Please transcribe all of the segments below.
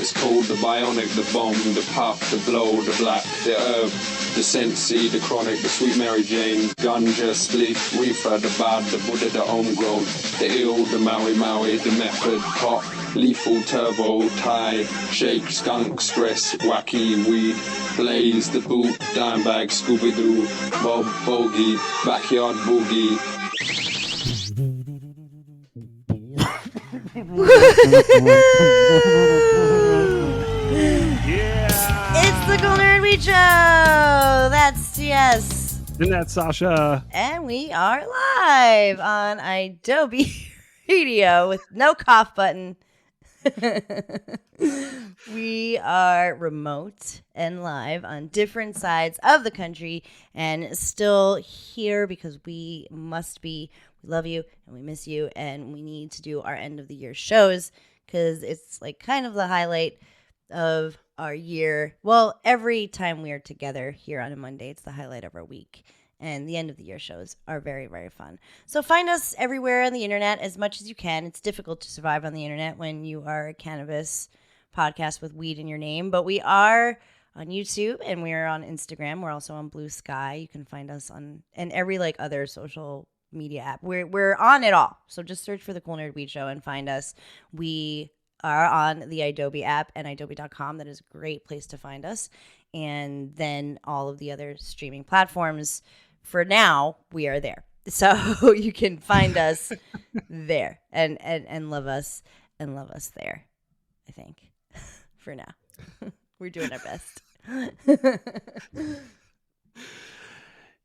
It's called the bionic, the bomb, the puff, the blow, the black, the herb, the sensei, the chronic, the sweet Mary Jane, ganja, spliff, reefer, the bad, the Buddha, the homegrown, the ill, the Maui Maui, the method, pop, lethal, turbo, tie, shake, skunk, stress, wacky, weed, blaze, the boot, dime bag, Scooby-Doo, Bob, bogey, backyard boogie. It's the Cool Nerd Weed Show. That's yes. Isn't that Sasha? And we are live on Adobe Radio with no cough button. We are remote and live on different sides of the country and still here because we must be. We love you and we miss you and we need to do our end of the year shows because it's like kind of the highlight of our year. Well, every time we are together here on a Monday, it's the highlight of our week. And the end of the year shows are very, very fun. So find us everywhere on the internet as much as you can. It's difficult to survive on the internet when you are a cannabis podcast with weed in your name. But we are on YouTube and we are on Instagram. We're also on Blue Sky. You can find us on and every like other social media app. We're on it all. So just search for the Cool Nerd Weed Show and find us. We are on the Adobe app and adobe.com. That is a great place to find us. And then all of the other streaming platforms. For now, we are there. So you can find us there and love us there, I think, for now. We're doing our best.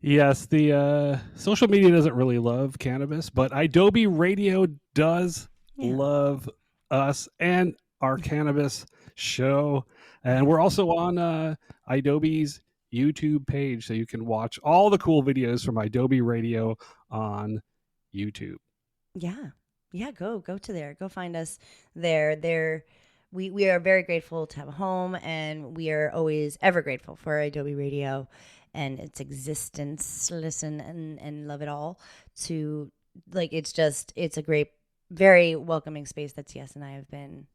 Yes, the social media doesn't really love cannabis, but Adobe Radio does love us and our cannabis show. And we're also on Adobe's YouTube page, so you can watch all the cool videos from Adobe Radio on YouTube. Yeah, go to there. Go find us there. We are very grateful to have a home, and we are always ever grateful for Adobe Radio and its existence. Listen and love it all. To like, it's a great, very welcoming space that TS and I have been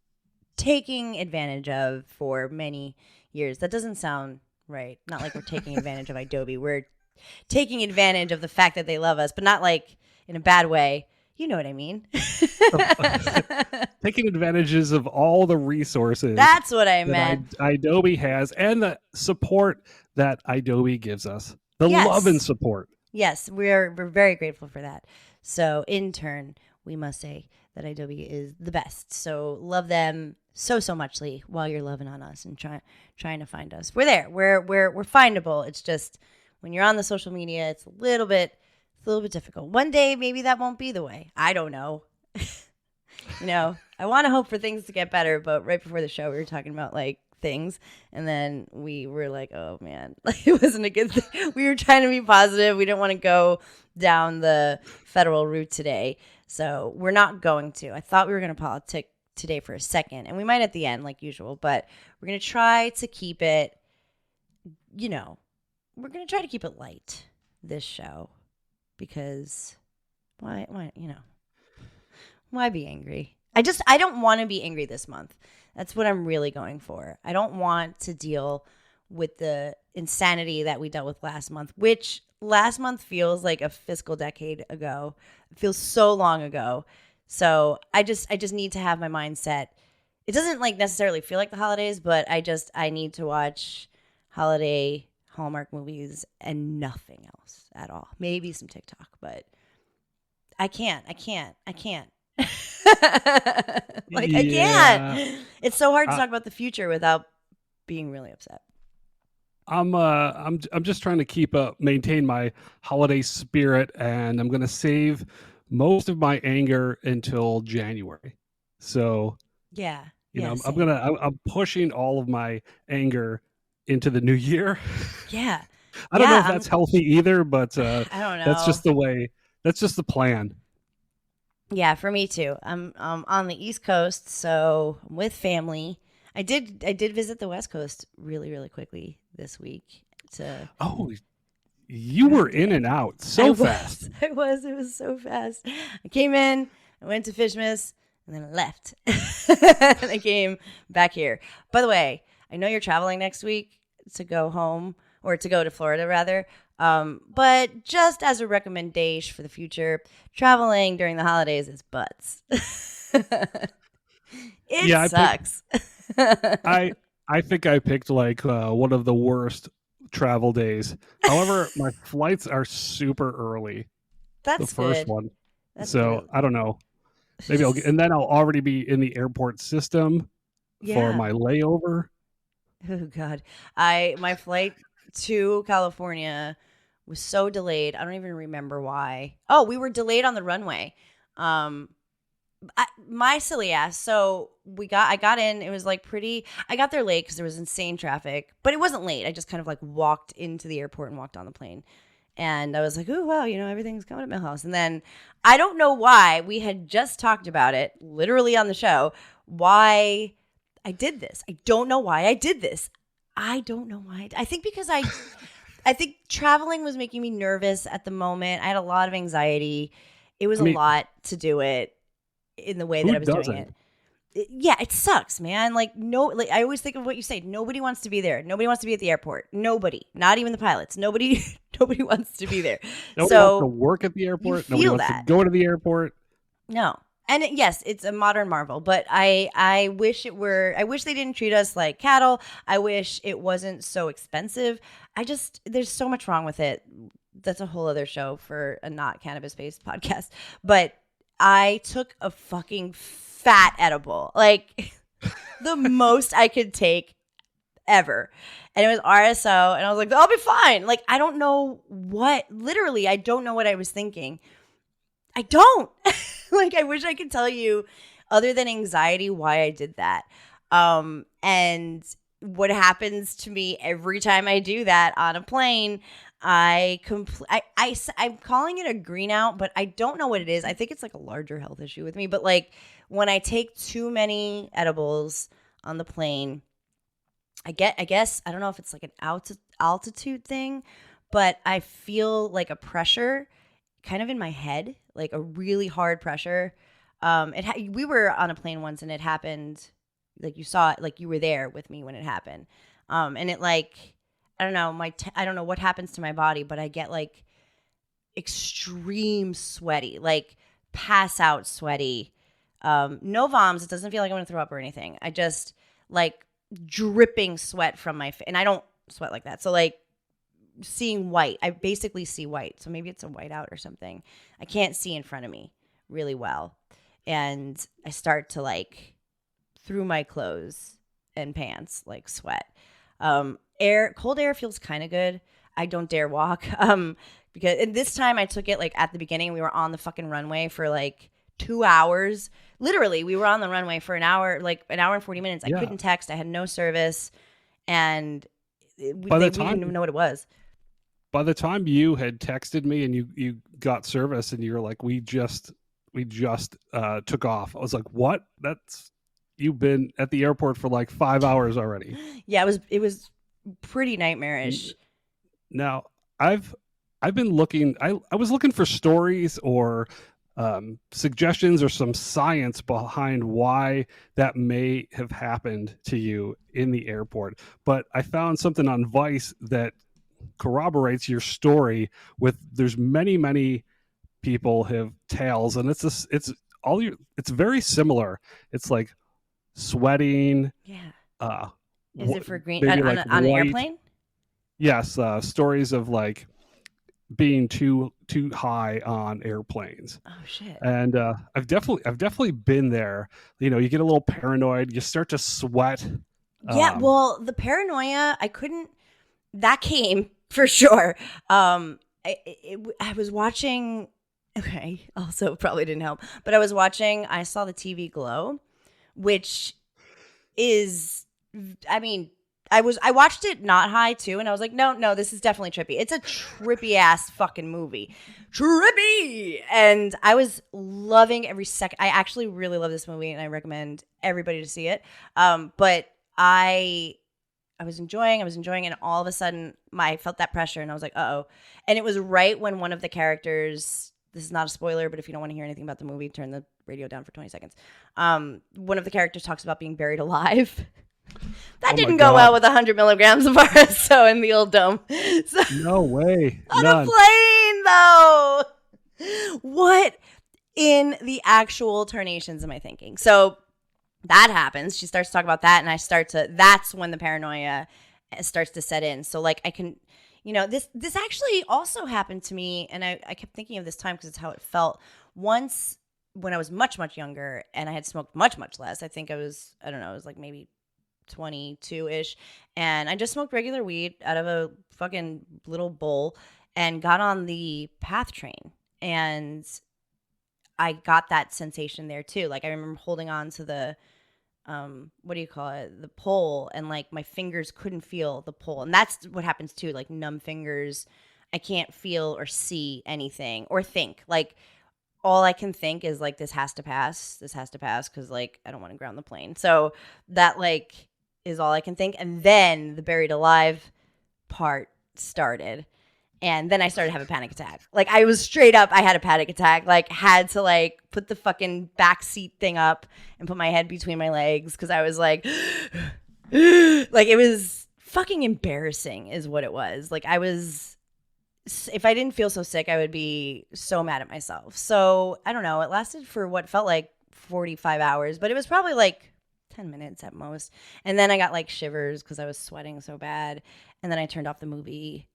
taking advantage of for many years. That doesn't sound right. Not like we're taking advantage of Adobe. We're taking advantage of the fact that they love us, but not like in a bad way. You know what I mean? Taking advantages of all the resources. That's what I meant. Adobe has and the support that Adobe gives us. The love and support. Yes, we're very grateful for that. So in turn, we must say that Adobe is the best. So love them so muchly while you're loving on us and trying to find us. We're there. We're findable. It's just when you're on the social media, it's a little bit difficult. One day maybe that won't be the way. I don't know. I want to hope for things to get better, but right before the show we were talking about like things and then we were like, oh man, like it wasn't a good thing. We were trying to be positive. We didn't want to go down the federal route today. So we're not going to. I thought we were going to politic today for a second, and we might at the end like usual, but we're going to try to keep it, we're going to try to keep it light this show because why be angry? I don't want to be angry this month. That's what I'm really going for. I don't want to deal with the insanity that we dealt with last month, which last month feels like a fiscal decade ago. It feels so long ago. So I just need to have my mindset. It doesn't like necessarily feel like the holidays, but I need to watch holiday Hallmark movies and nothing else at all. Maybe some TikTok, but I can't. I can't. I can't. It's so hard to talk about the future without being really upset. I'm just trying to maintain my holiday spirit, and I'm going to save most of my anger until January. So I'm pushing all of my anger into the new year. Yeah. I don't know if that's healthy either, but I don't know. That's just the way. That's just the plan. Yeah, for me too. I'm on the East Coast, so I'm with family. I did visit the West Coast really, really quickly this week. You were in and out so fast. It was so fast. I came in, I went to Fishmas, and then I left. And I came back here. By the way, I know you're traveling next week to go home, or to go to Florida rather. But just as a recommendation for the future, traveling during the holidays is butts. It sucks. I think I picked like one of the worst travel days. However, my flights are super early. That's the first good. one. That's so good. I don't know. Maybe and then I'll already be in the airport system for my layover. Oh God. My flight to California was so delayed. I don't even remember why. Oh, we were delayed on the runway. My silly ass. So I got in. It was like I got there late because there was insane traffic, but it wasn't late. I just kind of like walked into the airport and walked on the plane. And I was like, oh, wow, everything's coming at Millhouse. And then I don't know why, we had just talked about it literally on the show, why I did this. I don't know why I did this. I don't know why. I think because I think traveling was making me nervous at the moment. I had a lot of anxiety. It was a lot to do it in the way that I was doing it. Yeah, it sucks, man. Like I always think of what you say. Nobody wants to be there. Nobody wants to be at the airport. Nobody, not even the pilots. Nobody wants to be there. Nobody wants to work at the airport. Nobody wants to go to the airport. No. And yes, it's a modern marvel, but I wish they didn't treat us like cattle. I wish it wasn't so expensive. There's so much wrong with it. That's a whole other show for a not cannabis-based podcast. But I took a fucking fat edible, like the most I could take ever. And it was RSO, and I was like, I'll be fine. Like, I don't know what I was thinking. I don't. Like, I wish I could tell you, other than anxiety, why I did that. And what happens to me every time I do that on a plane, I'm calling it a green out, but I don't know what it is. I think it's like a larger health issue with me. But like when I take too many edibles on the plane, I guess, I don't know if it's like an altitude thing, but I feel like a pressure kind of in my head, like a really hard pressure. We were on a plane once and it happened, like you saw it, like you were there with me when it happened. And it like, I don't know, I don't know what happens to my body, but I get like extreme sweaty, like pass out sweaty. No voms. It doesn't feel like I'm going to throw up or anything. I just like dripping sweat from my face. And I don't sweat like that. So like seeing white, I basically see white. So maybe it's a whiteout or something. I can't see in front of me really well. And I start to like through my clothes and pants, like sweat. Cold air feels kind of good. I don't dare walk. Because and this time I took it like at the beginning. We were on the fucking runway for like 2 hours. Literally, we were on the runway for an hour and 40 minutes. I couldn't text. I had no service, and we didn't even know what it was. By the time you had texted me and you got service and you were like, we just took off. I was like, what? You've been at the airport for like 5 hours already. Yeah, it was pretty nightmarish. Now I've been looking. I was looking for stories or suggestions or some science behind why that may have happened to you in the airport. But I found something on Vice that corroborates your story. There's many people have tales, and it's very similar. It's like sweating. Yeah. Is it for green on an airplane? Yes, stories of like being too high on airplanes. Oh shit. And I've definitely been there. You get a little paranoid. You start to sweat. Yeah. Well, the paranoia, that came for sure. I was watching. Okay. Also, probably didn't help. But I saw the TV Glow, which is, I mean, I watched it not high too, and I was like, no, this is definitely trippy. It's a trippy ass fucking movie. Trippy! And I was loving every second. I actually really love this movie, and I recommend everybody to see it. But I was enjoying, and all of a sudden, I felt that pressure, and I was like, uh-oh. And it was right when one of the characters, this is not a spoiler, but if you don't want to hear anything about the movie, turn the radio down for 20 seconds. One of the characters talks about being buried alive. That didn't go well with 100 milligrams of RSO in the old dome. So, no way. On a plane, though. What in the actual tarnations am I thinking? So that happens. She starts to talk about that, and that's when the paranoia starts to set in. So like I can, this actually also happened to me, and I kept thinking of this time because it's how it felt once when I was much, much younger, and I had smoked much, much less. I think it was like maybe 22-ish, and I just smoked regular weed out of a fucking little bowl and got on the PATH train, and I got that sensation there too. Like I remember holding on to the what do you call it, the pole, and like my fingers couldn't feel the pole, and that's what happens too, like numb fingers. I can't feel or see anything or think. Like all I can think is like this has to pass because like I don't want to ground the plane. So that like is all I can think. And then the buried alive part started. And then I started having a panic attack. Like I was straight up, I had a panic attack. Like had to like put the fucking back seat thing up and put my head between my legs because I was like, like it was fucking embarrassing is what it was. Like if I didn't feel so sick, I would be so mad at myself. So I don't know. It lasted for what felt like 45 hours, but it was probably like 10 minutes at most. And then I got like shivers because I was sweating so bad. And then I turned off the movie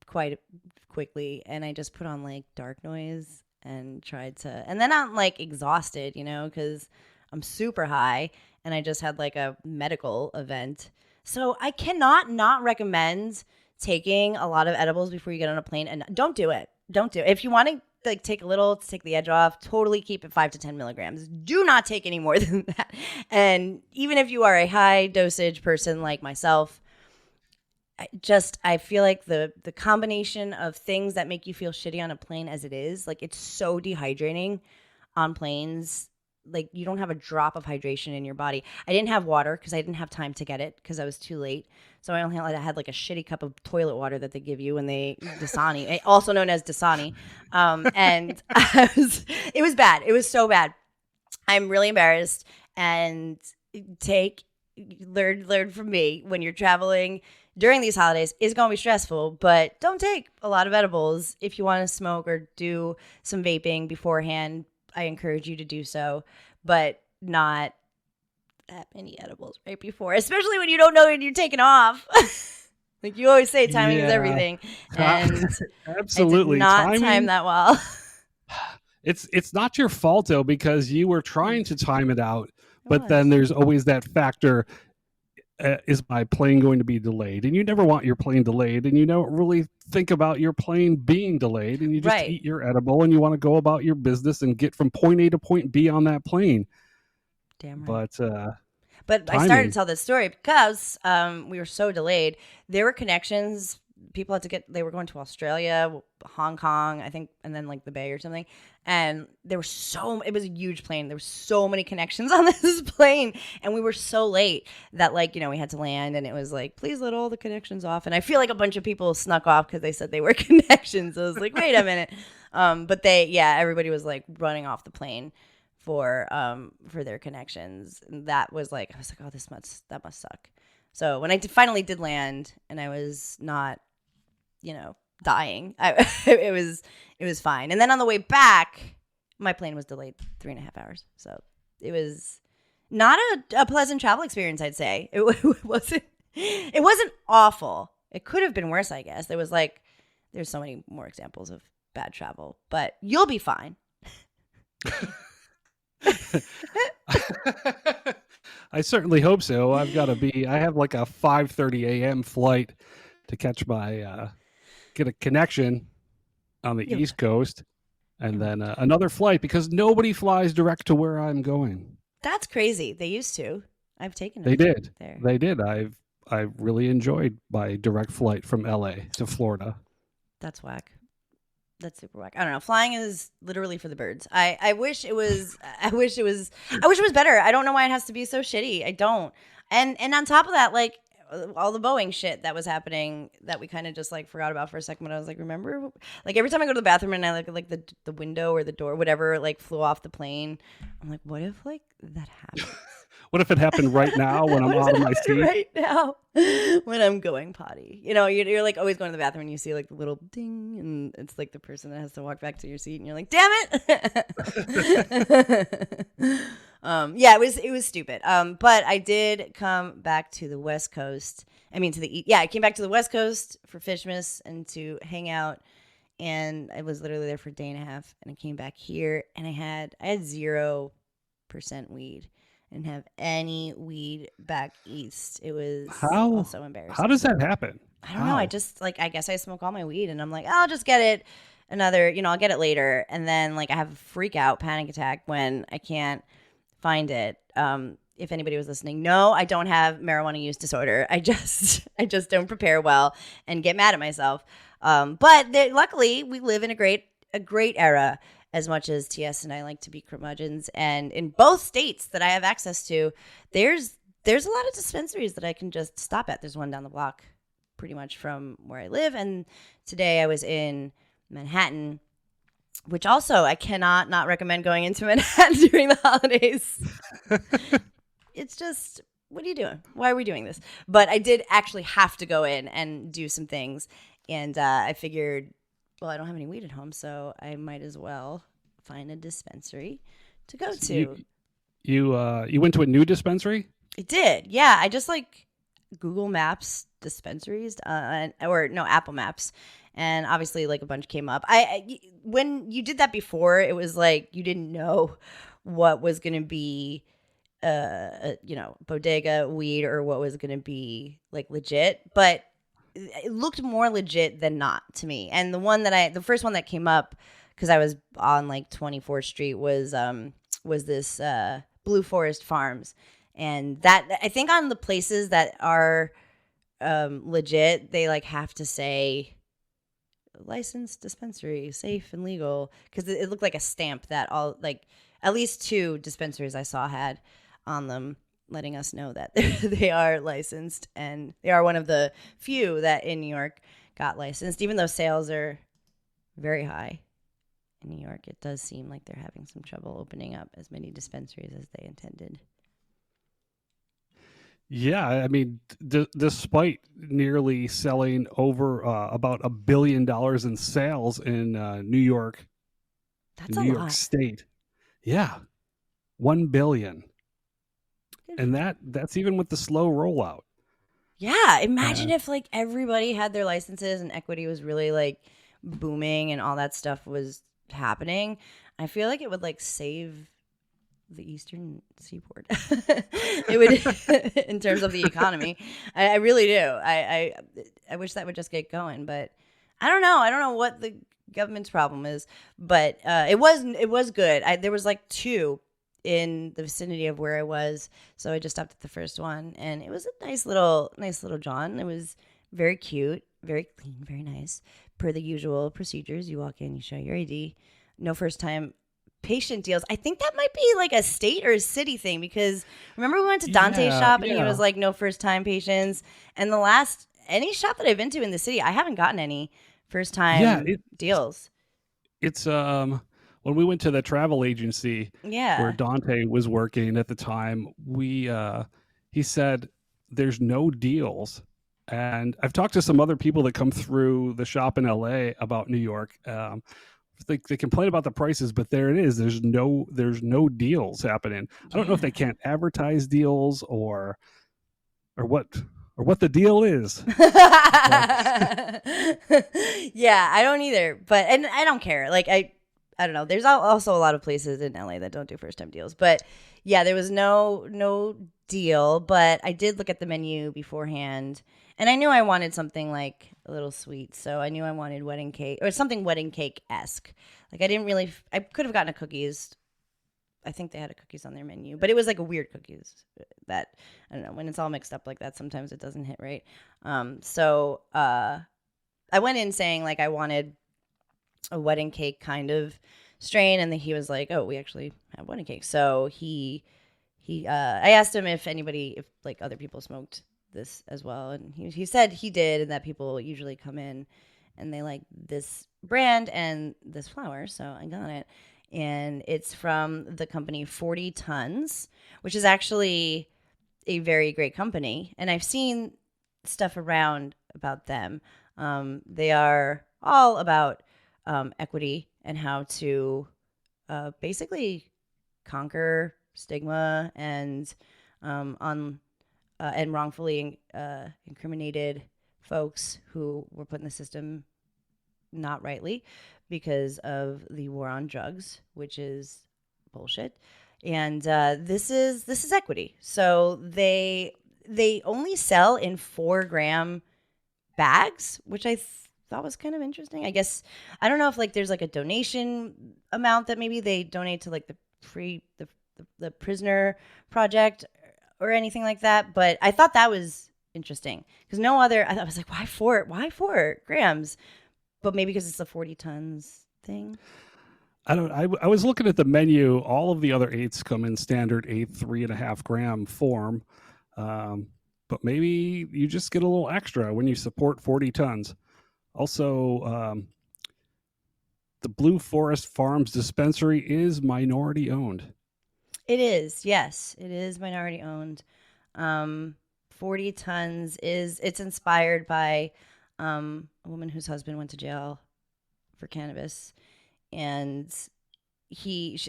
quite quickly, and I just put on like dark noise and tried to, and then I'm like exhausted, because I'm super high, and I just had like a medical event. So I cannot not recommend taking a lot of edibles before you get on a plane, and don't do it. If you want to like take a little to take the edge off, totally keep it 5 to 10 milligrams. Do not take any more than that. And even if you are a high dosage person like myself, I feel like the combination of things that make you feel shitty on a plane as it is, like it's so dehydrating on planes. Like you don't have a drop of hydration in your body. I didn't have water because I didn't have time to get it because I was too late. So I had like a shitty cup of toilet water that they give you when Dasani, also known as Dasani. And it was bad. It was so bad. I'm really embarrassed. And learn from me when you're traveling during these holidays is going to be stressful, but don't take a lot of edibles. If you want to smoke or do some vaping beforehand, I encourage you to do so, but not that many edibles right before, especially when you don't know when you're taking off. Like you always say, timing is everything. And absolutely, I did not time that well. It's not your fault though, because you were trying to time it out, but then there's always that factor. Is my plane going to be delayed? And you never want your plane delayed, and you don't really think about your plane being delayed, and you just eat your edible, and you want to go about your business and get from point A to point B on that plane. Damn right. But I started to tell this story because we were so delayed. There were connections. People had to they were going to Australia, Hong Kong, I think, and then like the Bay or something. And it was a huge plane. There were so many connections on this plane. And we were so late that like, we had to land, and it was like, please let all the connections off. And I feel like a bunch of people snuck off because they said they were connections. I was like, wait a minute. But everybody was like running off the plane for their connections. And I was like, oh, that must suck. So when I finally did land and I was not, dying, it was fine. And then on the way back, my plane was delayed 3.5 hours. So it was not a pleasant travel experience, I'd say. It wasn't awful. It could have been worse, I guess. There's so many more examples of bad travel, but you'll be fine. I certainly hope so. I have like a 5:30 a.m. flight to catch my get a connection on the East Coast, and then another flight because nobody flies direct to where I'm going. That's crazy. They used to. I've taken it. They did. There. They did. I really enjoyed my direct flight from LA to Florida. That's whack. That's super whack. I don't know. Flying is literally for the birds. I wish it was better. I don't know why it has to be so shitty. I don't. And on top of that, like all the Boeing shit that was happening that we kind of just like forgot about for a second. But I was like, remember, like every time I go to the bathroom and I look at like the window or the door, whatever, like flew off the plane. I'm like, what if like that happened? What if it happened right now when I'm out of my seat? Right now, when I'm going potty, you know, you're like always going to the bathroom and you see like the little ding, and it's like the person that has to walk back to your seat, and you're like, damn it. Yeah, it was stupid. But I did come back to the West Coast. I mean, I came back to the West Coast for Fishmas and to hang out. And I was literally there for a day and a half. And I came back here and I had 0% weed. I didn't have any weed back east. It was also embarrassing. How does that happen? I don't know. I just I guess I smoke all my weed and I'm like, I'll just get it I'll get it later. And then like I have a freak out panic attack when I can't find it. If anybody was listening, no, I don't have marijuana use disorder. I just don't prepare well and get mad at myself. But luckily we live in a great era, as much as TS and I like to be curmudgeons. And in both states that I have access to, there's a lot of dispensaries that I can just stop at. There's one down the block pretty much from where I live. And today I was in Manhattan, which also I cannot not recommend going into Manhattan during the holidays. It's just, what are you doing? Why are we doing this? But I did actually have to go in and do some things. And I figured, well, I don't have any weed at home, so I might as well find a dispensary to go to. You went to a new dispensary? I did, yeah. I just like Google Maps dispensaries, Apple Maps, and obviously like a bunch came up. When you did that before, it was like you didn't know what was going to be, bodega weed or what was going to be like legit, but it looked more legit than not to me. And the first one that came up, because I was on like 24th Street, was this Blue Forest Farms. And that, I think on the places that are legit, they like have to say licensed dispensary, safe and legal, because it looked like a stamp that all, like at least 2 dispensaries I saw had on them, letting us know that they are licensed, and they are one of the few that in New York got licensed. Even though sales are very high in New York, it does seem like they're having some trouble opening up as many dispensaries as they intended. Yeah, I mean, despite nearly selling over about $1 billion in sales in New York, that's New York State, yeah, $1 billion. And that's even with the slow rollout. Yeah, imagine if like everybody had their licenses and equity was really like booming and all that stuff was happening. I feel like it would like save the Eastern Seaboard. It would, in terms of the economy. I really do. I wish that would just get going, but I don't know. I don't know what the government's problem is, but it was good. There was like 2 in the vicinity of where I was, so I just stopped at the first one, and it was a nice little John. It was very cute, very clean, very nice, per the usual procedures. You walk in, you show your ID, no first time patient deals. I think that might be like a state or a city thing, because remember we went to Dante's shop and he was like, no first time patients, and any shop that I've been to in the city, I haven't gotten any first time deals. It's when we went to the travel agency where Dante was working at the time, he said there's no deals. And I've talked to some other people that come through the shop in LA about New York. They complain about the prices, but there it is. There's no deals happening. I don't know if they can't advertise deals or what the deal is. Yeah, I don't either. But and I don't care. Like I don't know. There's also a lot of places in LA that don't do first time deals. But yeah, there was no deal. But I did look at the menu beforehand, and I knew I wanted something like a little sweet. So I knew I wanted wedding cake or something wedding cake-esque. Like I could have gotten a cookies. I think they had a cookies on their menu, but it was like a weird cookies that, I don't know, when it's all mixed up like that, sometimes it doesn't hit right. So I went in saying like I wanted a wedding cake kind of strain, and then he was like, oh, we actually have wedding cake. So I asked him if like other people smoked this as well. And he said he did, and that people usually come in and they like this brand and this flower. So I got it. And it's from the company 40 Tons, which is actually a very great company. And I've seen stuff around about them. They are all about equity and how to basically conquer stigma and and wrongfully incriminated folks who were put in the system not rightly because of the war on drugs, which is bullshit. And this is equity. So they only sell in 4-gram bags, which I thought was kind of interesting. I guess I don't know if like there's like a donation amount that maybe they donate to like the prisoner project or anything like that. But I thought that was interesting because no other. I was like, why 4 grams? But maybe because it's a 40 tons thing. I was looking at the menu. All of the other eighths come in standard 3.5 gram form. But maybe you just get a little extra when you support 40 tons. Also, the Blue Forest Farms dispensary is minority owned. It is, yes. It is minority owned. 40 tons it's inspired by a woman whose husband went to jail for cannabis. And he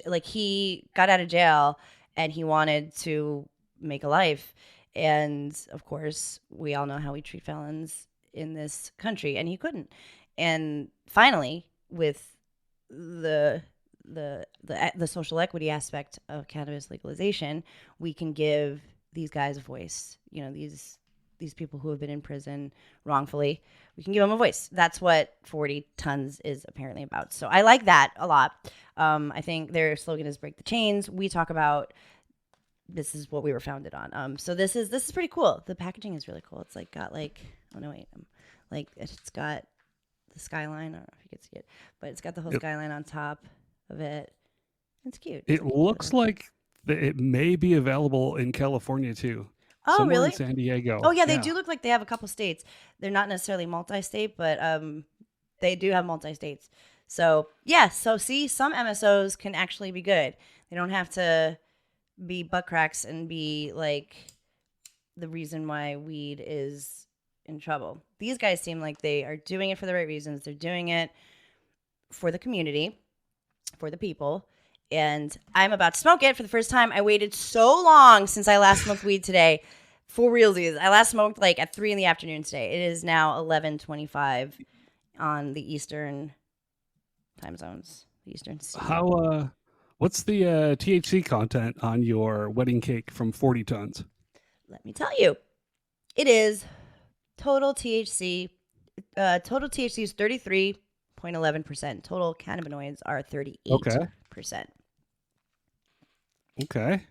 got out of jail and he wanted to make a life. And of course, we all know how we treat felons in this country, and he couldn't. And finally, with the social equity aspect of cannabis legalization, we can give these guys a voice. You know, these people who have been in prison wrongfully, we can give them a voice. That's what 40 tons is apparently about. So I like that a lot. I think their slogan is "Break the Chains." We talk about this is what we were founded on. So this is pretty cool. The packaging is really cool. It's like got like, oh no wait, like it's got the skyline. I don't know if you can see it, but it's got the whole skyline on top of it. It's cute. It looks like it may be available in California too. Oh, somewhere really? in San Diego. Oh, yeah, they do look like they have a couple states. They're not necessarily multi-state, but they do have multi-states. So, yeah, so see, some MSOs can actually be good. They don't have to be butt cracks and be like the reason why weed is in trouble. These guys seem like they are doing it for the right reasons. They're doing it for the community, for the people. And I'm about to smoke it for the first time. I waited so long since I last smoked weed today. For realsies. I last smoked like at 3 p.m. today. It is now 11:25 on the Eastern time zones. The Eastern Standard. What's the THC content on your wedding cake from 40 tons? Let me tell you. It is total THC. Total THC is 33.11%. Total cannabinoids are 38%. Okay.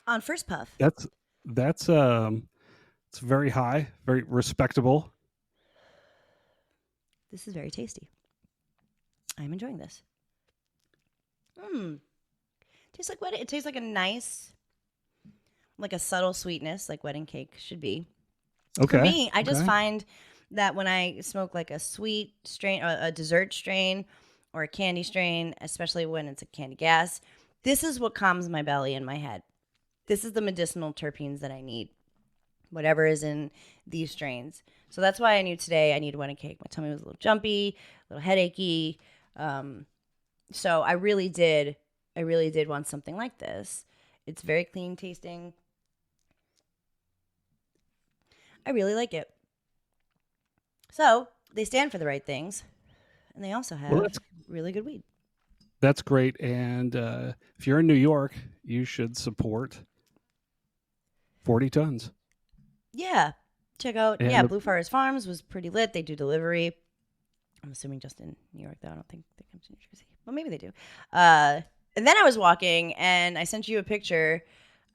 On first puff. That's it's very high, very respectable. This is very tasty. I'm enjoying this. Tastes like wedding. It tastes like a nice, like a subtle sweetness, like wedding cake should be. Okay. For me, I just find that when I smoke like a sweet strain, or a dessert strain, or a candy strain, especially when it's a candy gas, this is what calms my belly and my head. This is the medicinal terpenes that I need, whatever is in these strains. So that's why I knew today I needed wedding cake. My tummy was a little jumpy, a little headachy. So I really did want something like this. It's very clean tasting. I really like it. So they stand for the right things, and they also have really good weed. That's great. And if you're in New York, you should support 40 tons. Yeah. Check out, Blue Forest Farms was pretty lit. They do delivery. I'm assuming just in New York, though. I don't think they come to New Jersey. Well, maybe they do. And then I was walking, and I sent you a picture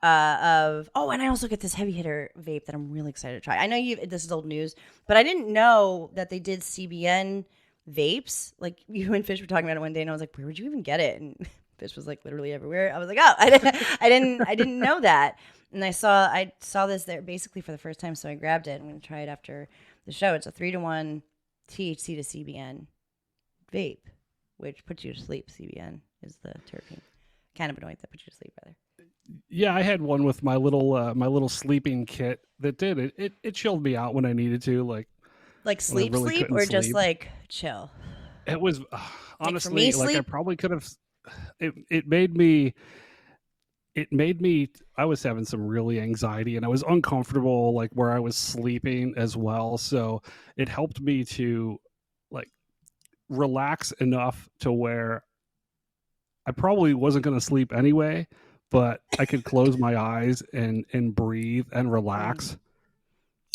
and I also get this heavy hitter vape that I'm really excited to try. I know this is old news, but I didn't know that they did CBN vapes. Like, you and Fish were talking about it one day, and I was like, where would you even get it? And Fish was like literally everywhere. I was like, oh, I didn't know that. And I saw this there basically for the first time, so I grabbed it. I'm going to try it after the show. It's a 3-to-1 THC to CBN vape, which puts you to sleep. CBN is the terpene cannabinoid that puts you to sleep, rather. Yeah, I had one with my little sleeping kit that did it. It chilled me out when I needed to, like sleep, really sleep, or just like chill. It was honestly like I probably could have. It made me. It made me. I was having some really anxiety, and I was uncomfortable, like where I was sleeping as well. So it helped me to like relax enough to where I probably wasn't going to sleep anyway, but I could close my eyes and breathe and relax.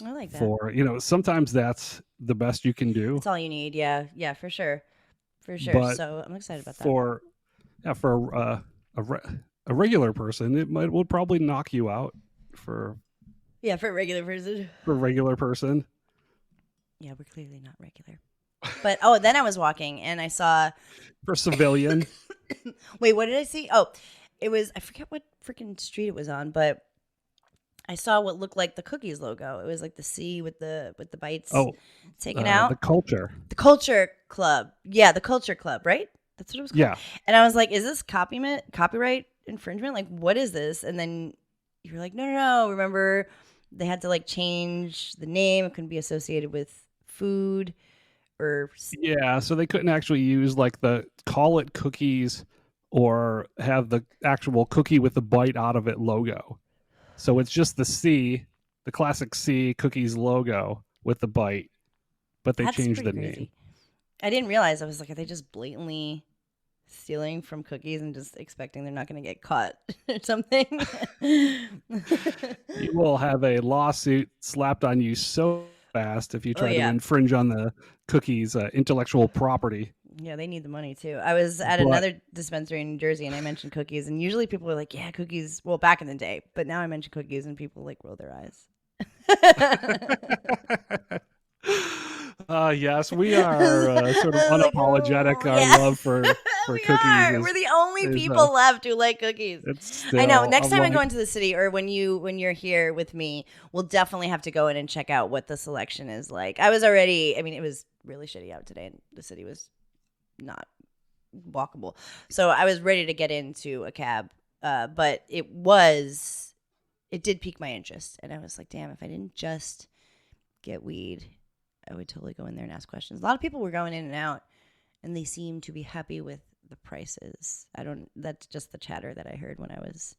I like that. For sometimes that's the best you can do. That's all you need. Yeah, for sure. But so I'm excited about that. For a regular person, would probably knock you out. For a regular person. For a regular person. Yeah, we're clearly not regular. But then I was walking and I saw for civilian. Wait, what did I see? Oh, it was, I forget what freaking street it was on, but I saw what looked like the Cookies logo. It was like the C with the bites taken out. The Culture Club. Yeah, the Culture Club, right? That's what it was called. Yeah. And I was like, is this copyright infringement? Like, what is this? And then you were like, no. Remember, they had to like change the name. It couldn't be associated with food or. Yeah, so they couldn't actually use like call it Cookies or have the actual cookie with the bite out of it logo. So it's just the classic C Cookies logo with the bite, but they changed the name. I didn't realize. I was like, are they just blatantly stealing from Cookies and just expecting they're not going to get caught or something? You will have a lawsuit slapped on you so fast if you try to infringe on the Cookies' intellectual property. Yeah, they need the money too. I was at another dispensary in New Jersey and I mentioned Cookies, and usually people are like, yeah, Cookies. Well, back in the day, but now I mention Cookies and people like roll their eyes. Yes, we are sort of unapologetic. Our love for Cookies. We're the only people left who like Cookies. I know. Next time I go into the city, or when you're here with me, we'll definitely have to go in and check out what the selection is like. It was really shitty out today, and the city was not walkable. So I was ready to get into a cab, but it did pique my interest, and I was like, damn, if I didn't just get weed, I would totally go in there and ask questions. A lot of people were going in and out, and they seemed to be happy with the prices. That's just the chatter that I heard when I was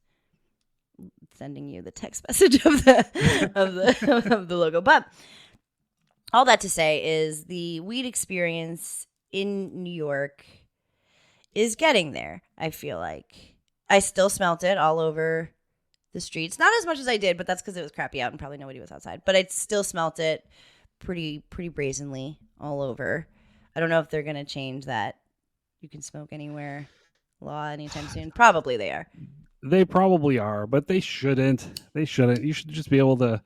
sending you the text message of the logo. But all that to say is the weed experience in New York is getting there. I feel like I still smelt it all over the streets. Not as much as I did, but that's because it was crappy out and probably nobody was outside. But I still smelt it pretty brazenly all over. I don't know if they're going to change that you can smoke anywhere law anytime soon. Probably they are. They probably are, but they shouldn't. You should just be able to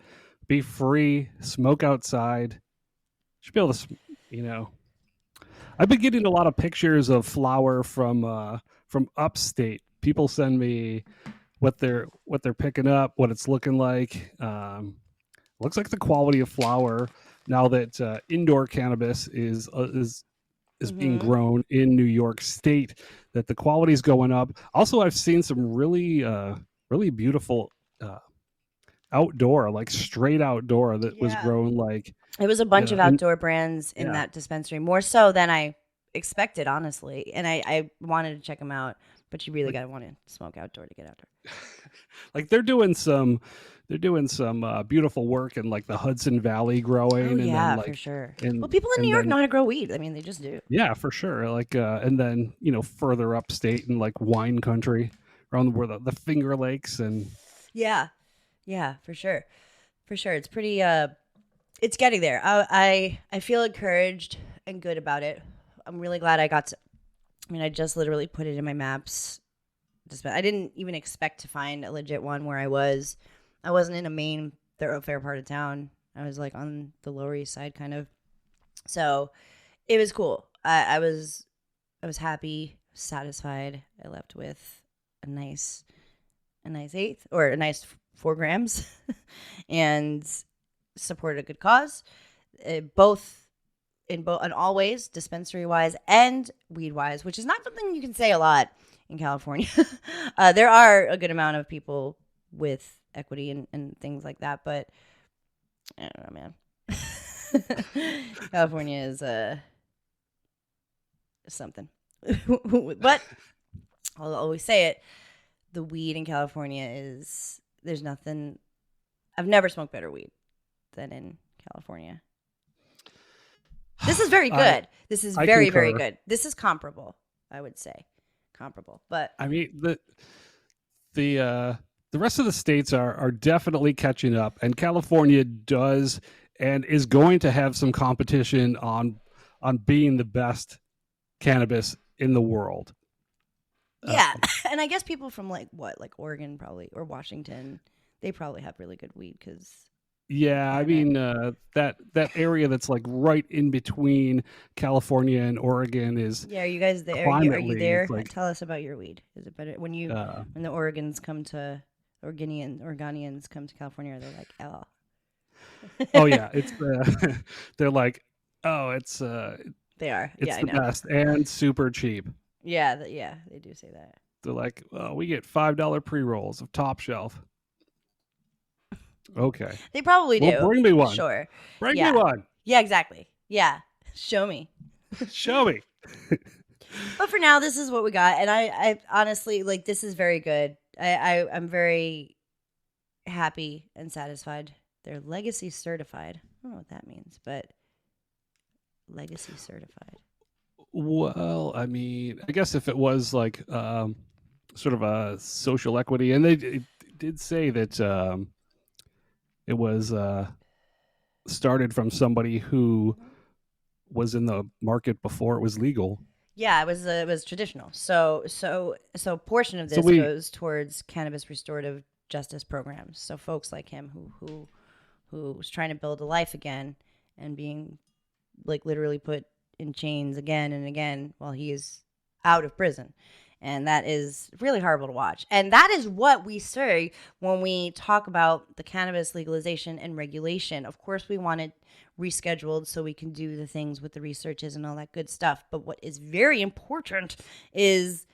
be free, smoke outside. You should be able to, I've been getting a lot of pictures of flower from upstate. People send me what they're picking up, what it's looking like. Looks like the quality of flower now that indoor cannabis is being grown in New York State, that the quality is going up. Also, I've seen some really beautiful outdoor, like straight outdoor that was grown like. It was a bunch of outdoor brands in that dispensary, more so than I expected, honestly. And I wanted to check them out, but you really got to want to smoke outdoor to get outdoor. Like they're doing some beautiful work in like the Hudson Valley growing. For sure. Well, people in New York know how to grow weed. I mean, they just do. Yeah, for sure. Like, and then further upstate in like wine country, around where the Finger Lakes and. Yeah, for sure. It's pretty. It's getting there. I feel encouraged and good about it. I'm really glad I just literally put it in my maps. I didn't even expect to find a legit one where I was. I wasn't in a main thoroughfare part of town. I was like on the Lower East Side kind of. So it was cool. I was happy, satisfied. I left with a nice eighth or a nice 4 grams and supported a good cause, both in all ways, dispensary wise and weed wise, which is not something you can say a lot in California. There are a good amount of people with equity and things like that, but I don't know, man. California is something. But I'll always say it, the weed in California is, there's nothing, I've never smoked better weed than in California. This is very good. This is very, very good. This is comparable, I would say. Comparable. But I mean, the rest of the states are definitely catching up, and California does and is going to have some competition on being the best cannabis in the world. Yeah, and I guess people from like Oregon probably, or Washington, they probably have really good weed because. Yeah, I mean that area that's like right in between California and Oregon is. Yeah, are you guys there? Are you there? Like, tell us about your weed. Is it better when the Oregonians come to California? Are they like, oh? Oh yeah, it's they're like, oh, it's they are. It's yeah, the best and super cheap. Yeah, they do say that. They're like, oh, we get $5 pre-rolls of top shelf. Okay. They probably do. Well, bring me one. Sure. Bring me one. Yeah, exactly. Yeah. Show me. Show me. But for now, this is what we got. And I honestly, like, this is very good. I'm very happy and satisfied. They're legacy certified. I don't know what that means, but legacy certified. Well, I mean, I guess if it was like sort of a social equity, and they did say that it was started from somebody who was in the market before it was legal. Yeah, it was traditional. So a portion of this goes towards cannabis restorative justice programs. So folks like him who was trying to build a life again and being like literally put in chains again and again while he is out of prison. And that is really horrible to watch. And that is what we say when we talk about the cannabis legalization and regulation. Of course, we want it rescheduled so we can do the things with the researches and all that good stuff. But what is very important is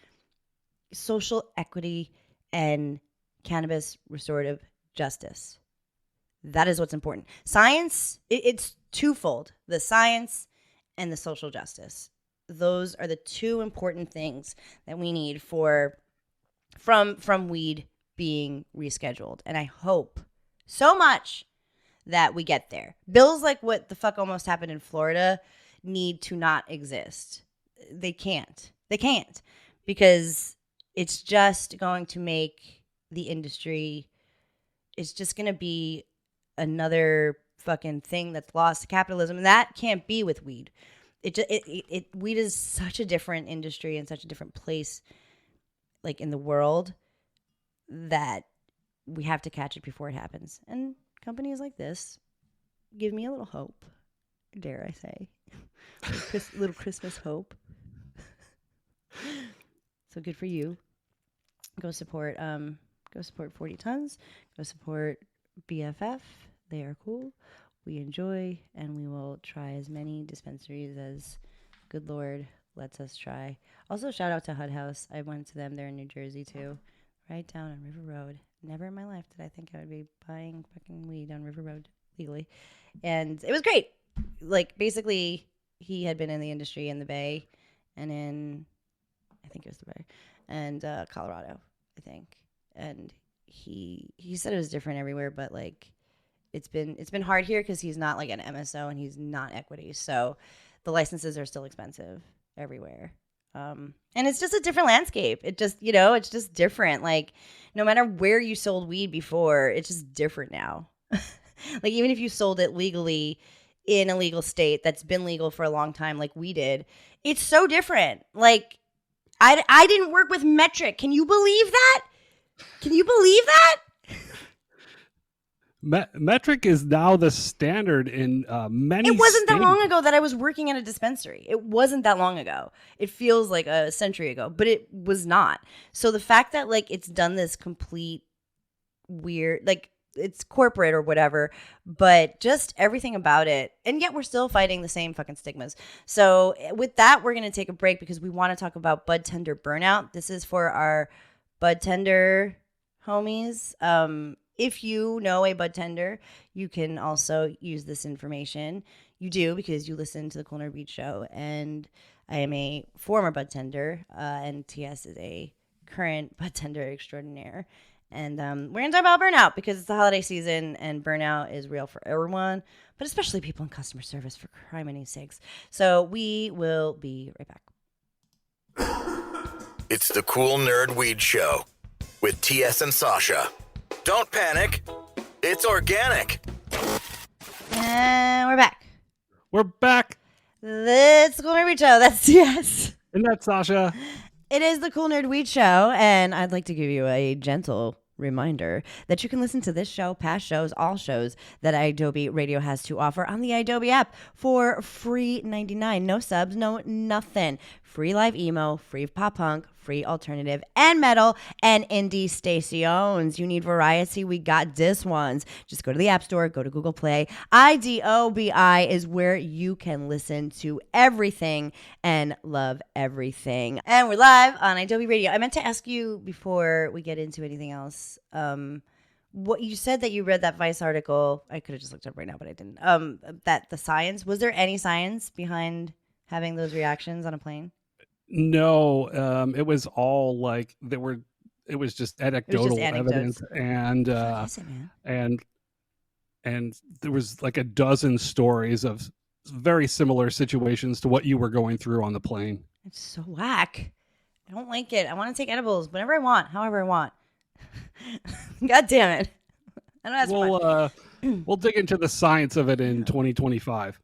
social equity and cannabis restorative justice. That is what's important. Science, it's twofold. The science and the social justice. Those are the two important things that we need from weed being rescheduled. And I hope so much that we get there. Bills like what the fuck almost happened in Florida need to not exist. They can't. Because it's just going to make the industry, it's just going to be another fucking thing that's lost to capitalism. And that can't be with weed. Weed is such a different industry and such a different place, like in the world, that we have to catch it before it happens. And companies like this give me a little hope, dare I say, little Christmas hope. So good for you. Go support 40 Tons. Go support BFF. They are cool. We enjoy, and we will try as many dispensaries as good Lord lets us try. Also, shout out to Hud House. I went to them. They're in New Jersey, too. Right down on River Road. Never in my life did I think I would be buying fucking weed on River Road legally. And it was great. Like, basically, he had been in the industry in the Bay and in, I think it was the Bay, and Colorado, I think. And he said it was different everywhere, but, like, it's been hard here because he's not like an MSO and he's not equity. So the licenses are still expensive everywhere. And it's just a different landscape. It just, it's just different. Like no matter where you sold weed before, it's just different now. Like even if you sold it legally in a legal state that's been legal for a long time, like we did, it's so different. Like I didn't work with metric. Can you believe that? Metric is now the standard in many It wasn't states. that long ago that I was working at a dispensary. It wasn't that long ago. It feels like a century ago, but it was not. So the fact that like it's done this complete weird, like it's corporate or whatever, but just everything about it. And yet we're still fighting the same fucking stigmas. So with that, we're going to take a break because we want to talk about Budtender Burnout. This is for our Budtender homies. If you know a Budtender, you can also use this information. You do because you listen to the Cool Nerd Beat Show, and I am a former Budtender, and TS is a current Budtender extraordinaire. And we're going to talk about burnout because it's the holiday season and burnout is real for everyone, but especially people in customer service, for criminy sakes. So we will be right back. It's the Cool Nerd Weed Show with TS and Sasha. Don't panic. It's organic. And we're back. We're back. It's the Cool Nerd Weed Show. That's TS. And that's Sasha. It is the Cool Nerd Weed Show, and I'd like to give you a gentle reminder that you can listen to this show, past shows, all shows that Adobe Radio has to offer on the Adobe app for free 99. No subs, no nothing. Free live emo, free pop punk, free alternative and metal, and indie stations. You need variety? We got this ones. Just go to the App Store, go to Google Play. IDOBI is where you can listen to everything and love everything. And we're live on Adobe Radio. I meant to ask you before we get into anything else. What you said that you read that Vice article. I could have just looked up right now, but I didn't. That the science, was there any science behind having those reactions on a plane? No, it was all like it was just anecdotal evidence, and and there was like a dozen stories of very similar situations to what you were going through on the plane. It's so whack. I don't like it. I want to take edibles whenever I want, however I want. God damn it. I know that's we'll dig into the science of it in 2025.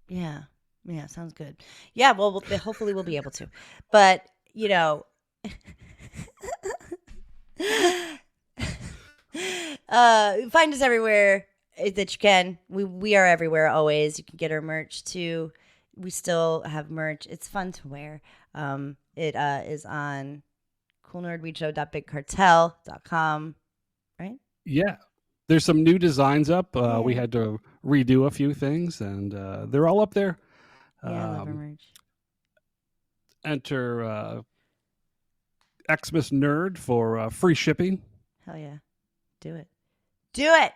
Yeah. Yeah, sounds good. Yeah, well, hopefully we'll be able to. But, you know, find us everywhere that you can. We are everywhere always. You can get our merch too. We still have merch. It's fun to wear. It is on coolnerdweedshow.bigcartel.com, right? Yeah. There's some new designs up. We had to redo a few things, and they're all up there. Yeah, I love our merch. Enter Xmas Nerd for free shipping. Hell yeah. Do it. Do it.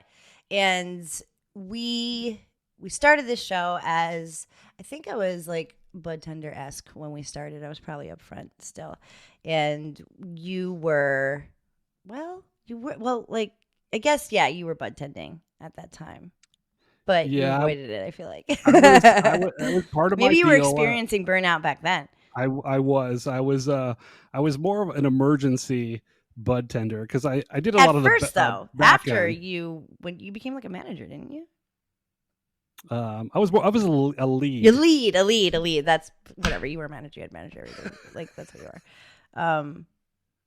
And we started this show as, I think I was like Budtender-esque when we started. I was probably up front still. And you were, like, I guess, yeah, you were budtending at that time. But you avoided it, I feel like. I was part of my Maybe you were deal. experiencing burnout back then. I was more of an emergency budtender because I did a lot of the first though. After when you became like a manager, didn't you? I was a lead. A lead. That's whatever. You were a manager. You had manager. Like that's what you are.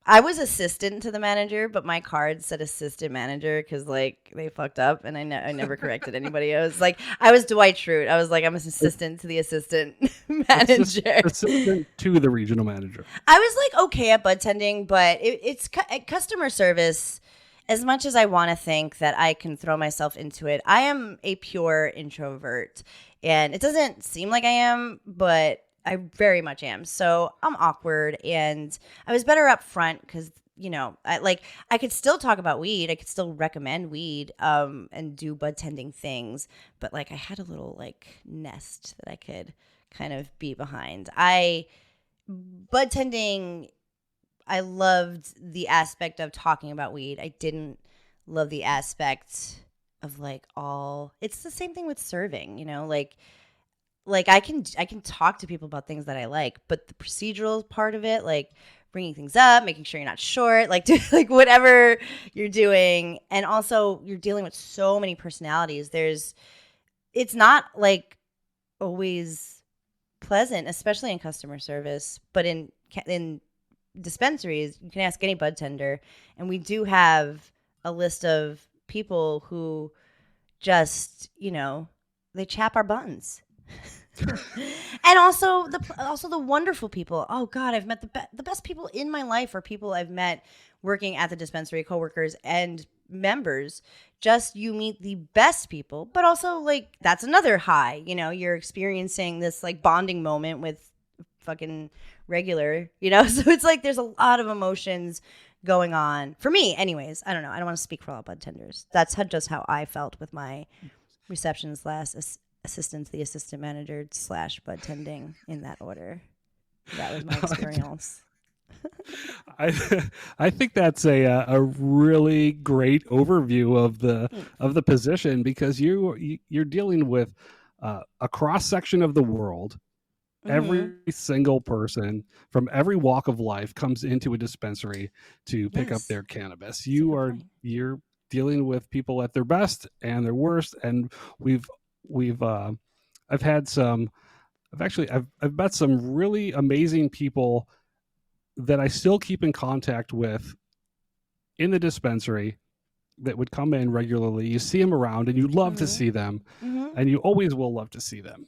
I was assistant to the manager, but my card said assistant manager because like they fucked up, and I never corrected anybody. I was like, I was Dwight Schrute. I was like, I'm an assistant to the assistant manager. Assistant to the regional manager. I was like okay at budtending, but it's customer service. As much as I want to think that I can throw myself into it, I am a pure introvert, and it doesn't seem like I am, but I very much am. So I'm awkward, and I was better up front because, you know, I could still talk about weed. I could still recommend weed and do budtending things. But like I had a little like nest that I could kind of be behind. Budtending, I loved the aspect of talking about weed. I didn't love the aspect of like it's the same thing with serving, you know, like I can talk to people about things that I like, but the procedural part of it, like bringing things up, making sure you're not short, like like whatever you're doing, and also you're dealing with so many personalities. It's not like always pleasant, especially in customer service, but in dispensaries, you can ask any budtender, and we do have a list of people who just, you know, they chap our buns. And also the wonderful people. Oh God, I've met the best people in my life are people I've met working at the dispensary, coworkers and members. Just you meet the best people, but also like that's another high. You know, you're experiencing this like bonding moment with fucking regular. You know, so it's like there's a lot of emotions going on for me. Anyways, I don't know. I don't want to speak for all budtenders. That's just how I felt with my reception slash assistant, the assistant manager slash budtending in that order. That was my experience. I think that's a really great overview of the position, because you're dealing with a cross section of the world. Every single person from every walk of life comes into a dispensary to pick up their cannabis. You're dealing with people at their best and their worst, and I've met some really amazing people that I still keep in contact with in the dispensary that would come in regularly. You see them around and you love to see them, and you always will love to see them.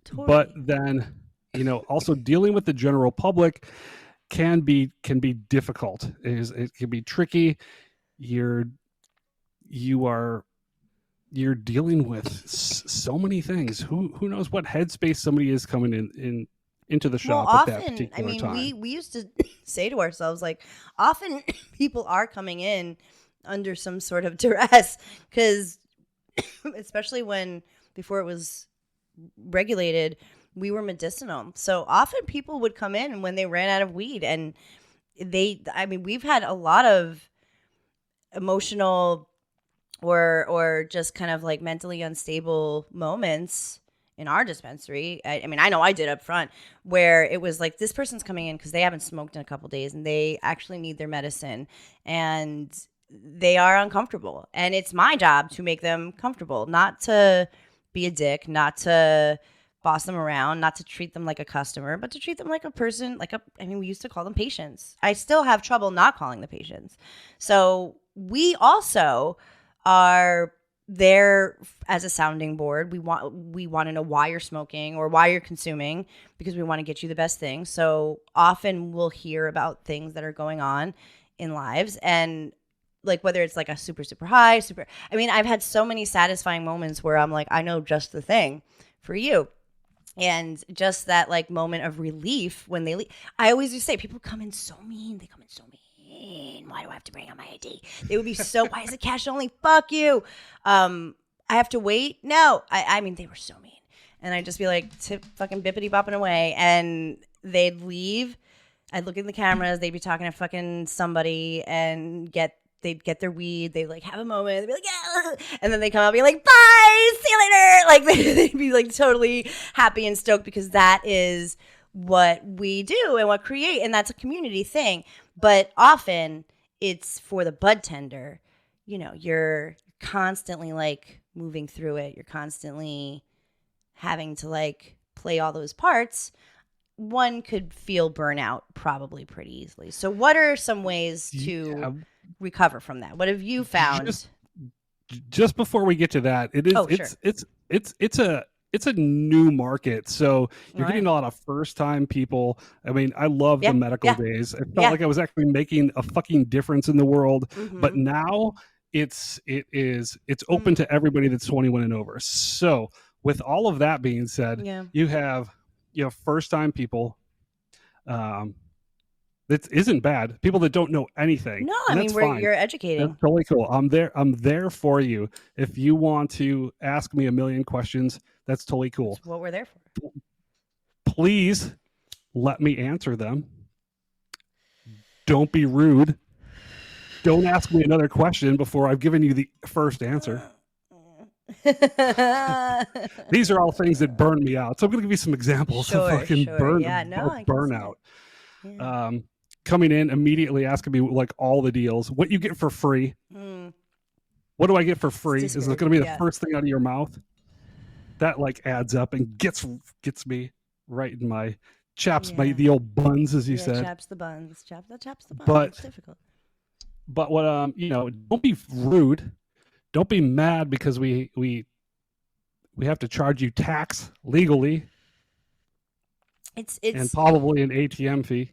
Totally. But then, you know, also dealing with the general public can be difficult. It can be tricky. You're dealing with so many things. Who knows what headspace somebody is coming into the shop at that particular time. We used to say to ourselves, like, often people are coming in under some sort of duress, because especially before it was regulated, we were medicinal. So often people would come in and when they ran out of weed, and we've had a lot of emotional or just kind of like mentally unstable moments in our dispensary. I mean, I know I did up front, where it was like, this person's coming in because they haven't smoked in a couple days and they actually need their medicine and they are uncomfortable. And it's my job to make them comfortable, not to be a dick, not to boss them around, not to treat them like a customer, but to treat them like a person, we used to call them patients. I still have trouble not calling the patients. So we also are there as a sounding board. We want to know why you're smoking or why you're consuming, because we want to get you the best thing. So often we'll hear about things that are going on in lives, and like whether it's like a super high, I've had so many satisfying moments where I'm like, I know just the thing for you. And just that like moment of relief when they leave. I always do say, people come in so mean. They come in so mean. Why do I have to bring out my ID? They would be so, why is it cash only? Fuck you. I have to wait? No. I mean, they were so mean. And I'd just be like, fucking bippity bopping away. And they'd leave. I'd look in the cameras. They'd be talking to fucking somebody and they'd get their weed. They'd like have a moment. They'd be like, yeah. And then they come out and be like, bye, see you later. Like they'd be like totally happy and stoked, because that is what we do and what create. And that's a community thing. But often it's for the budtender. You know, you're constantly like moving through it. You're constantly having to like play all those parts. One could feel burnout probably pretty easily. So what are some ways to recover from that? What have you found? Just before we get to that, it's a new market. So you're getting a lot of first time people. I mean, I love the medical days. It felt like I was actually making a fucking difference in the world. Mm-hmm. But now it's open to everybody that's 21 and over. So with all of that being said, you have first time people. That isn't bad. People that don't know anything. No, I mean, you're educating. That's totally cool. I'm there for you. If you want to ask me a million questions, that's totally cool. That's what we're there for. Please let me answer them. Don't be rude. Don't ask me another question before I've given you the first answer. These are all things that burn me out. So I'm going to give you some examples of fucking burnout. Yeah. Coming in immediately asking me like all the deals, what you get for free. What do I get for free? Is it going to be the first thing out of your mouth? That like adds up and gets me right in my chaps, the old buns, as you said. Chaps the buns. Chaps the buns. But it's difficult. But what don't be rude. Don't be mad because we have to charge you tax legally. It's and probably an ATM fee.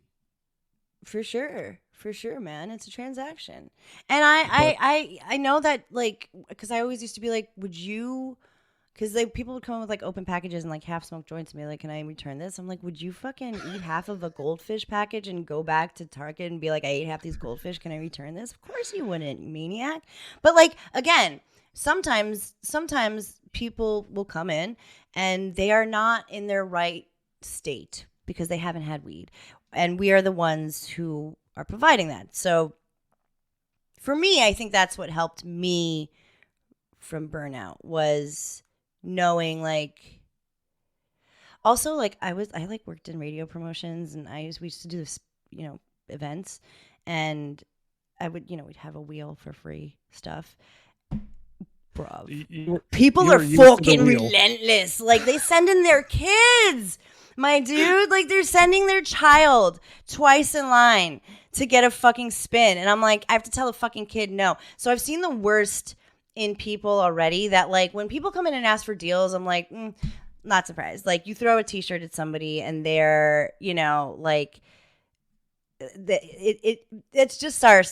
For sure, man. It's a transaction. And I know that, like, because I always used to be like, would you, because like people would come with like open packages and like half smoked joints and be like, can I return this? I'm like, would you fucking eat half of a goldfish package and go back to Target and be like, I ate half these goldfish, can I return this? Of course you wouldn't, you maniac. But like, again, sometimes people will come in and they are not in their right state because they haven't had weed. And we are the ones who are providing that. So for me, I think that's what helped me from burnout, was knowing, like, also, like, I like worked in radio promotions, and we used to do this, events, and I would, we'd have a wheel for free stuff. Bruv. People are fucking relentless. Like, they send in their kids. My dude, like, they're sending their child twice in line to get a fucking spin. And I'm like, I have to tell a fucking kid no. So I've seen the worst in people already, that, like, when people come in and ask for deals, I'm like, not surprised. Like, you throw a t-shirt at somebody and they're, like, it's just our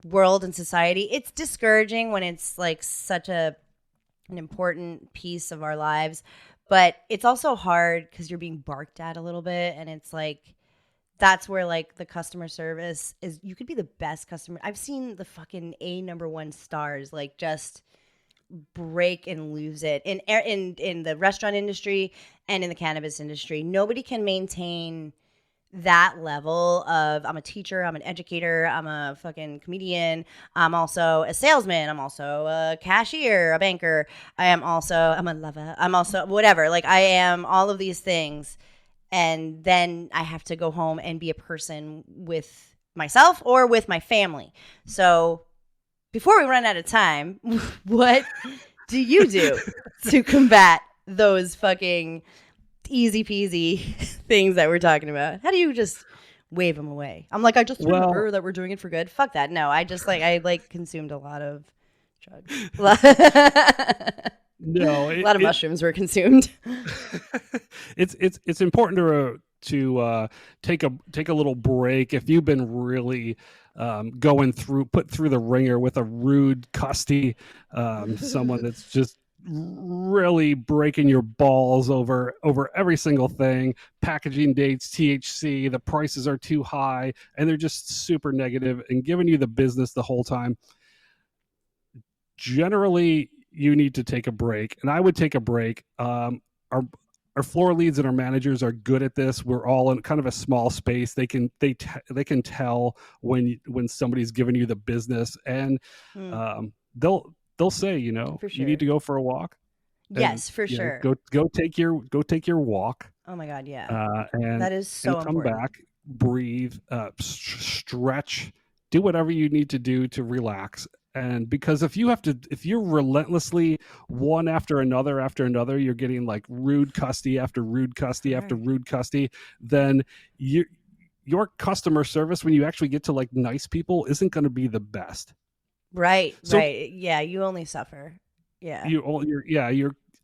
world and society. It's discouraging when it's like such an important piece of our lives. But it's also hard because you're being barked at a little bit. And it's like, that's where, like, the customer service is. You could be the best customer. I've seen the fucking #1 stars, like, just break and lose it in the restaurant industry and in the cannabis industry. Nobody can maintain that level of, I'm a teacher, I'm an educator, I'm a fucking comedian, I'm also a salesman, I'm also a cashier, a banker, I'm a lover, I'm also whatever. Like, I am all of these things, and then I have to go home and be a person with myself or with my family. So before we run out of time, what do you do to combat those fucking easy peasy things that we're talking about? How do you just wave them away? I'm like, I just remember that we're doing it for good. Fuck that. No, I just I consumed a lot of drugs. No, a lot of mushrooms were consumed. It's important to take a little break if you've been really put through the ringer with a rude, custy someone that's just really breaking your balls over every single thing, packaging dates, THC, the prices are too high, and they're just super negative and giving you the business the whole time. Generally, you need to take a break, and I would take a break. Our floor leads and our managers are good at this. We're all in kind of a small space. They can tell when somebody's giving you the business, and they'll say, sure. You need to go for a walk. Yes, for sure. Go take your walk. Oh my God, yeah. And that is so come important. back, breathe, stretch, do whatever you need to do to relax. And because if you're relentlessly one after another, you're getting like rude custy after rude custy after rude custy, then your customer service, when you actually get to like nice people, isn't going to be the best. Right. Yeah, you only suffer. Yeah.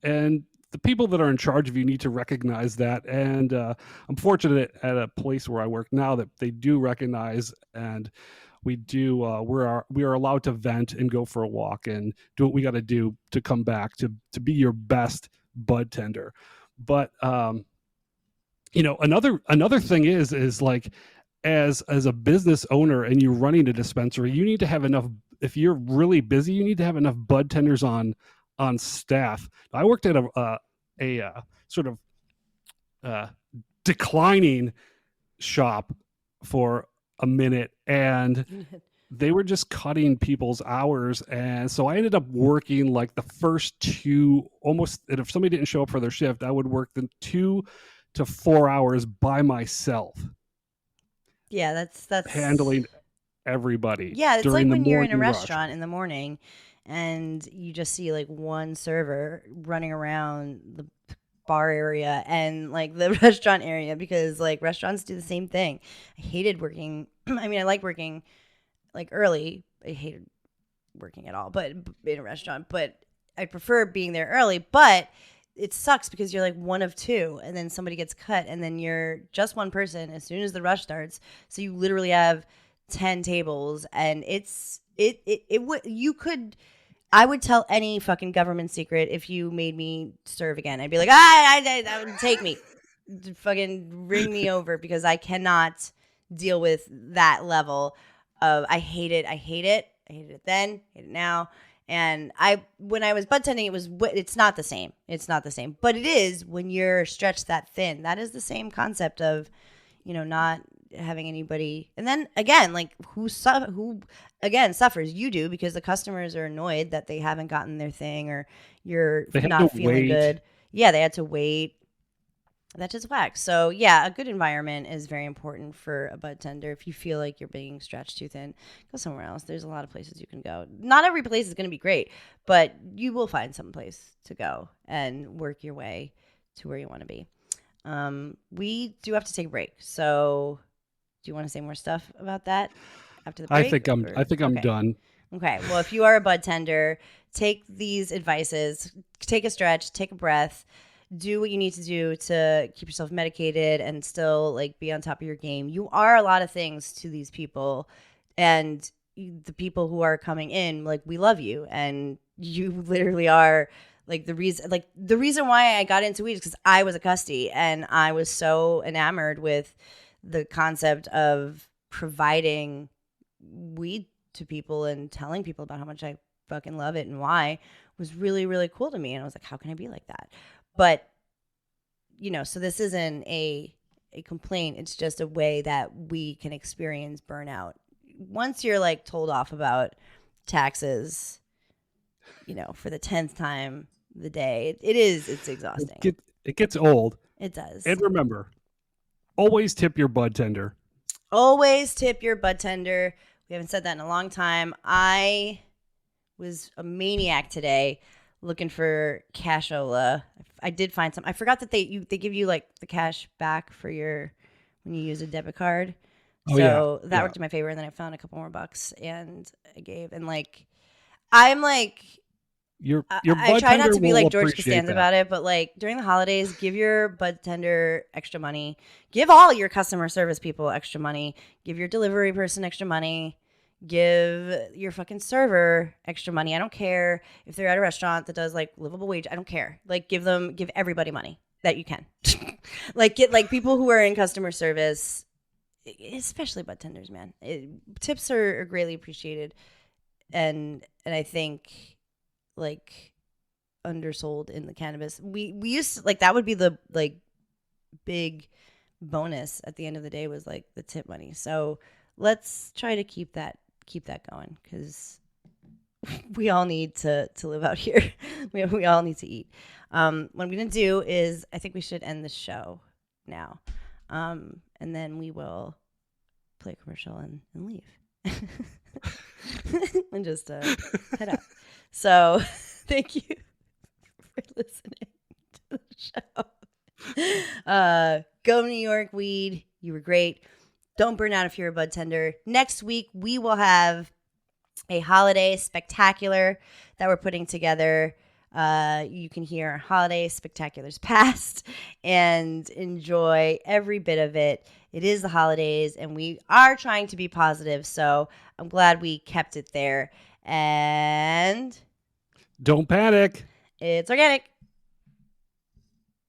And the people that are in charge of you need to recognize that. And I'm fortunate at a place where I work now that they do recognize, and we do. We are allowed to vent and go for a walk and do what we got to do to come back to be your best budtender. But another thing is like, as a business owner and you're running a dispensary, you need to have enough. If you're really busy, you need to have enough budtenders on staff. I worked at a sort of declining shop for a minute, and they were just cutting people's hours, and so I ended up working like the first two almost. And if somebody didn't show up for their shift, I would work the 2 to 4 hours by myself. Yeah, that's handling everybody. Yeah, it's like when you're in a restaurant in the morning and you just see like one server running around the bar area and like the restaurant area, because like restaurants do the same thing. I hated working. I mean, I like working like early. I hated working at all, but in a restaurant. But I prefer being there early. But it sucks because you're like one of two, and then somebody gets cut, and then you're just one person as soon as the rush starts. So you literally have 10 tables, and I would tell any fucking government secret if you made me serve again. I'd be like, that would take me. Fucking ring me over, because I cannot deal with that level of, I hate it. I hated it then, hate it now. And when I was budtending, it's not the same. It's not the same. But it is when you're stretched that thin. That is the same concept of, not having anybody. And then again, like who again suffers? You do, because the customers are annoyed that they haven't gotten their thing, or you're not feeling good. Yeah, they had to wait. That just whacks. So yeah, a good environment is very important for a bud tender. If you feel like you're being stretched too thin, go somewhere else. There's a lot of places you can go. Not every place is going to be great, but you will find some place to go and work your way to where you want to be. We do have to take a break. So do you want to say more stuff about that after the break? I think I'm done. Okay. Well, if you are a bud tender, take these advices, take a stretch, take a breath. Do what you need to do to keep yourself medicated and still like be on top of your game. You are a lot of things to these people, and the people who are coming in, like, we love you, and you literally are like the reason why I got into weed is because I was a custody, and I was so enamored with the concept of providing weed to people and telling people about how much I fucking love it and why was really, really cool to me. And I was like, how can I be like that? But, so this isn't a complaint. It's just a way that we can experience burnout. Once you're like told off about taxes, for the 10th time the day, it's exhausting. It gets old. It does. And remember, always tip your bud tender. Always tip your bud tender. We haven't said that in a long time. I was a maniac today looking for cashola. I did find some. I forgot that they give you like the cash back for when you use a debit card. So that worked in my favor. And then I found a couple more bucks and I gave. And like, I'm like, I try not to be like George Costanza about it, but like during the holidays, give your bud tender extra money. Give all your customer service people extra money. Give your delivery person extra money. Give your fucking server extra money. I don't care if they're at a restaurant that does like livable wage. I don't care. Like give everybody money that you can. Like get like people who are in customer service, especially bud tenders, man. Tips are greatly appreciated, and I think like undersold in the cannabis. We used to, like, that would be the like big bonus at the end of the day was like the tip money. So let's try to keep that going, because we all need to live out here. we all need to eat. What I'm gonna do is I think we should end the show now, and then we will play a commercial and leave and just head out. So thank you for listening to the show. Go New York weed. You were great. Don't burn out if you're a bud tender. Next week, we will have a holiday spectacular that we're putting together. You can hear our holiday spectaculars past and enjoy every bit of it. It is the holidays, and we are trying to be positive, so I'm glad we kept it there. And don't panic. It's organic.